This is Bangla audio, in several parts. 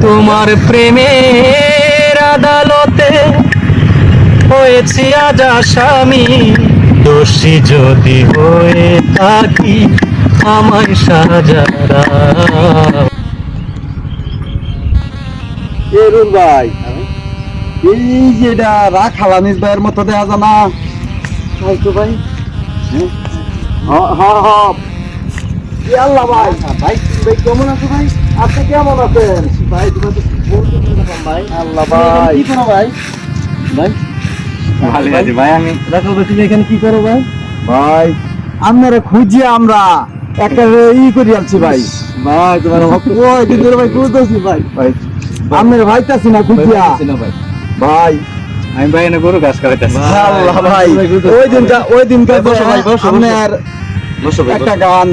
তোমার প্রেমের আদালতে হয়েছি আজ আসামি, দোষী যদি হয়ে থাকি আমায় সাজা দাও। রুল ভাই, এই যেটা রাখাল আনিস ভাইয়ের মতো দেওয়া জানা তো ভাই। আল্লাহ ভাই, ভাই ভাই কেমন আছো ভাই? আপনি কেমন আছেন ভাই? ভাই আল্লাহ ভাই কি করো ভাই? ভাই ভালো আছি ভাই। আমি রাখাল ভাই, তুমি এখানে কি করো ভাই? ভাই আপনারা খুঁজে আমরা একটা করি আনছি ভাই। ভাই তোমার ওই দিন ধরে ভাই খুঁজতেছি ভাই। ভাই আপনার ভাইতাছি না খুঁজিয়া ভাই। আমি ভাই না গরু ঘাস খাওয়াইতাছি। আল্লাহ ভাই, ওই দিনটা আপনার একটা গান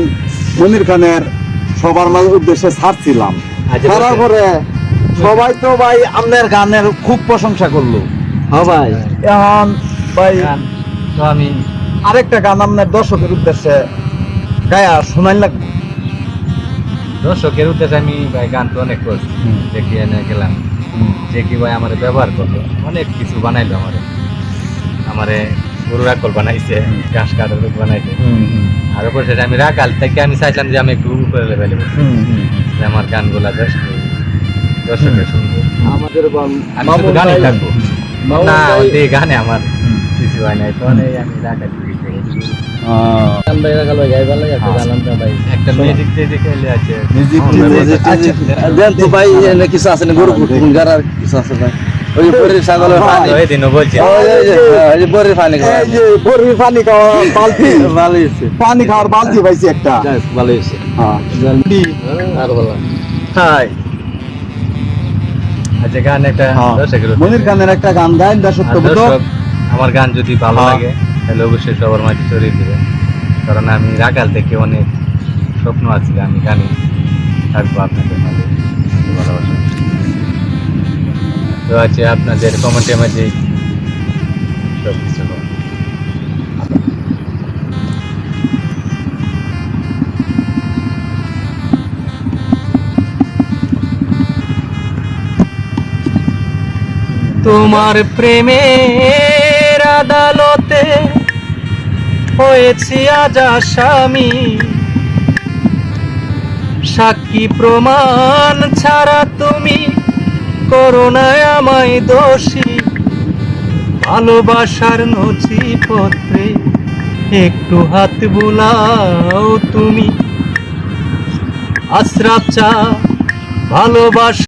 মনির খানের সবার মাঝে উদ্দেশ্যে ছাড়ছিলাম। ছাড়ার পরে সবাই তো ভাই আপনার গানের খুব প্রশংসা করলো। হ্যাঁ ভাই, এখন ভাই তো আমি আরেকটা গান আপনার দর্শকের উদ্দেশ্যে গায়া শোনাই লাগবে। দর্শকের উদ্দেশ্যে আমি ভাই গান তো অনেক করছি, দেখি এনে গেলাম যে কি ভাই আমার ব্যবহার করলো, অনেক কিছু বানাইলো আমারে গরু রাখল বানাইছে, ঘাস কাটার বানাইছে। আর উপর সেটা আমি রাখাল থেকে আমি চাইছিলাম যে আমি একটু উপরে লেভেলে আমার গানগুলা দর্শকে শুনবো, আমাদের আমি শুধু গানে থাকবো না, এই গানে আমার কিছু হয় নাই। তখন এই আমি রাখাল একটা মিউজিক টিউজিক এলে আছে, তো ভাই কিছু আছে না গরু গারার কিছু আছে ভাই? ওই পরের ছাগলের পানি, ওই দিনও বলছি ওই যে পরের পানি খাওয়া, এই যে পরের পানি খাওয়া বালতি, ভালো হয়েছে। পানি খাওয়ার বালতি পাইছি একটা, ভালো হয়েছে। হ্যাঁ আর বলা হাই আচ্ছা গান একটা মনির খানের একটা গান গাইন দেশত্ববোধক। আমার গান যদি ভালো লাগে তাহলে অবশ্যই সবার মাঝে ছড়িয়ে দিবেন, কারণ আমি রাখাল থেকে অনেক স্বপ্ন আছে, আমি গানে থাকবো আপনাদের মাঝে ভালোবাসা। তো আছে আপনাদের কমেন্টের মাঝে সব কিছু হবে। তোমার প্রেমের আদালতে হয়েছি আজ আসামি, সাক্ষী প্রমাণ ছাড়া তুমি করো না আমায় দোষী, ভালোবাসার নথিপত্রে একটু হাত বুলাও তুমি, আশ্রাপ চা ভালোবাসা।